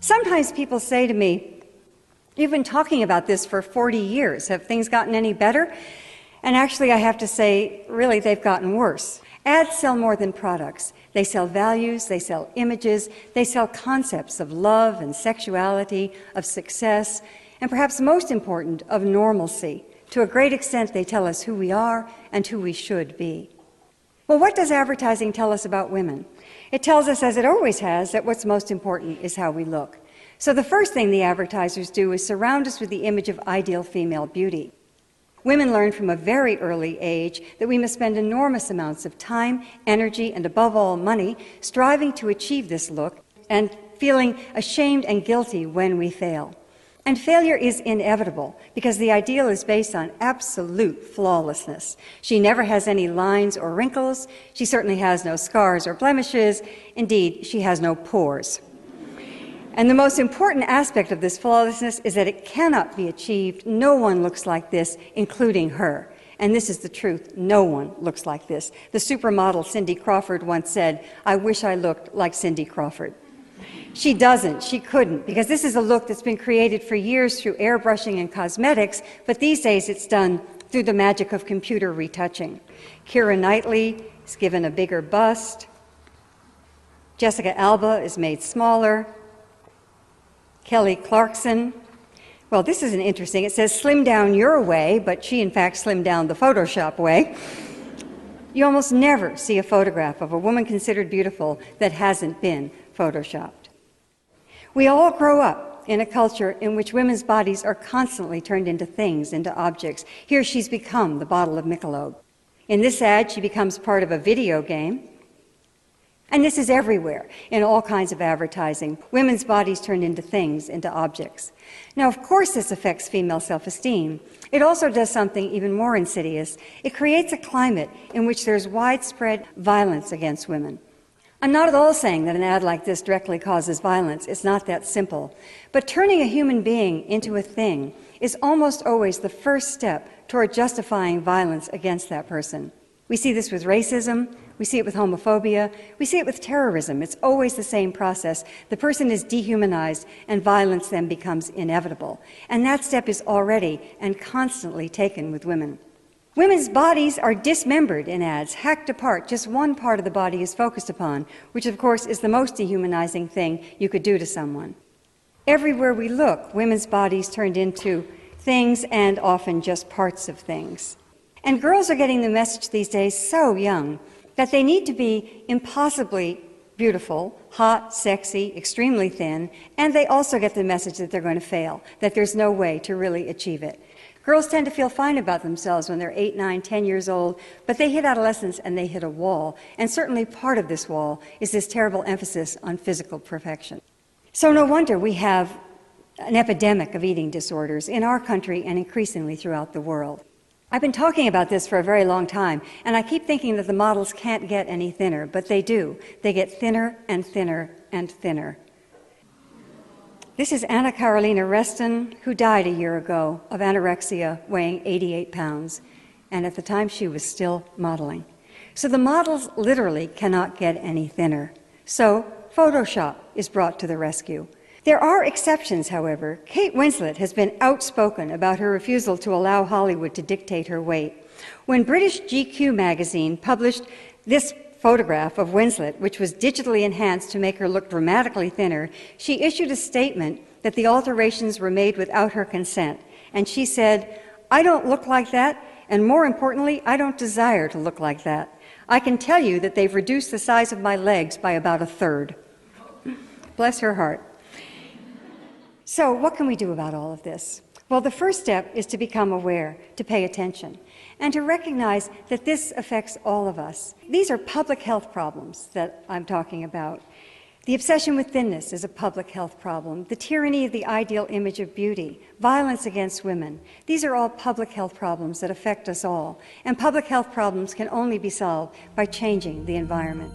Sometimes people say to me, "You've been talking about this for 40 years. Have things gotten any better?" And actually, I have to say, really, they've gotten worse. Ads sell more than products. They sell values, they sell images, they sell concepts of love and sexuality, of success, and perhaps most important, of normalcy. To a great extent, they tell us who we are and who we should be. Well, what does advertising tell us about women? It tells us, as it always has, that what's most important is how we look. So the first thing the advertisers do is surround us with the image of ideal female beauty. Women learn from a very early age that we must spend enormous amounts of time, energy, and above all, money, striving to achieve this look and feeling ashamed and guilty when we fail. And failure is inevitable because the ideal is based on absolute flawlessness. She never has any lines or wrinkles. She certainly has no scars or blemishes. Indeed, she has no pores. And the most important aspect of this flawlessness is that it cannot be achieved. No one looks like this, including her. And this is the truth. No one looks like this. The supermodel Cindy Crawford once said, "I wish I looked like Cindy Crawford." She doesn't, she couldn't, because this is a look that's been created for years through airbrushing and cosmetics, but these days it's done through the magic of computer retouching. Keira Knightley is given a bigger bust. Jessica Alba is made smaller. Kelly Clarkson, well, this isn't interesting. It says slim down your way, but she in fact slimmed down the Photoshop way. You almost never see a photograph of a woman considered beautiful that hasn't been photoshopped. We all grow up in a culture in which women's bodies are constantly turned into things, into objects. Here she's become the bottle of Michelob. In this ad, she becomes part of a video game. And this is everywhere, in all kinds of advertising. Women's bodies turned into things, into objects. Now, of course, this affects female self-esteem. It also does something even more insidious. It creates a climate in which there's widespread violence against women. I'm not at all saying that an ad like this directly causes violence. It's not that simple. But turning a human being into a thing is almost always the first step toward justifying violence against that person. We see this with racism, we see it with homophobia, we see it with terrorism. It's always the same process. The person is dehumanized and violence then becomes inevitable. And that step is already and constantly taken with women. Women's bodies are dismembered in ads, hacked apart. Just one part of the body is focused upon, which of course is the most dehumanizing thing you could do to someone. Everywhere we look, women's bodies turned into things and often just parts of things. And girls are getting the message these days so young that they need to be impossibly beautiful, hot, sexy, extremely thin, and they also get the message that they're going to fail, that there's no way to really achieve it. Girls tend to feel fine about themselves when they're 8, 9, 10 years old, but they hit adolescence and they hit a wall. And certainly part of this wall is this terrible emphasis on physical perfection. So no wonder we have an epidemic of eating disorders in our country and increasingly throughout the world. I've been talking about this for a very long time, and I keep thinking that the models can't get any thinner, but they do. They get thinner and thinner and thinner. This is Anna Carolina Reston, who died a year ago of anorexia, weighing 88 pounds, and at the time she was still modeling. So the models literally cannot get any thinner. So Photoshop is brought to the rescue. There are exceptions, however. Kate Winslet has been outspoken about her refusal to allow Hollywood to dictate her weight. When British GQ magazine published this photograph of Winslet, which was digitally enhanced to make her look dramatically thinner, she issued a statement that the alterations were made without her consent. And she said, "I don't look like that, and more importantly, I don't desire to look like that. I can tell you that they've reduced the size of my legs by about 1/3. Bless her heart. So what can we do about all of this? Well, the first step is to become aware, to pay attention, and to recognize that this affects all of us. These are public health problems that I'm talking about. The obsession with thinness is a public health problem. The tyranny of the ideal image of beauty, violence against women, these are all public health problems that affect us all. And public health problems can only be solved by changing the environment.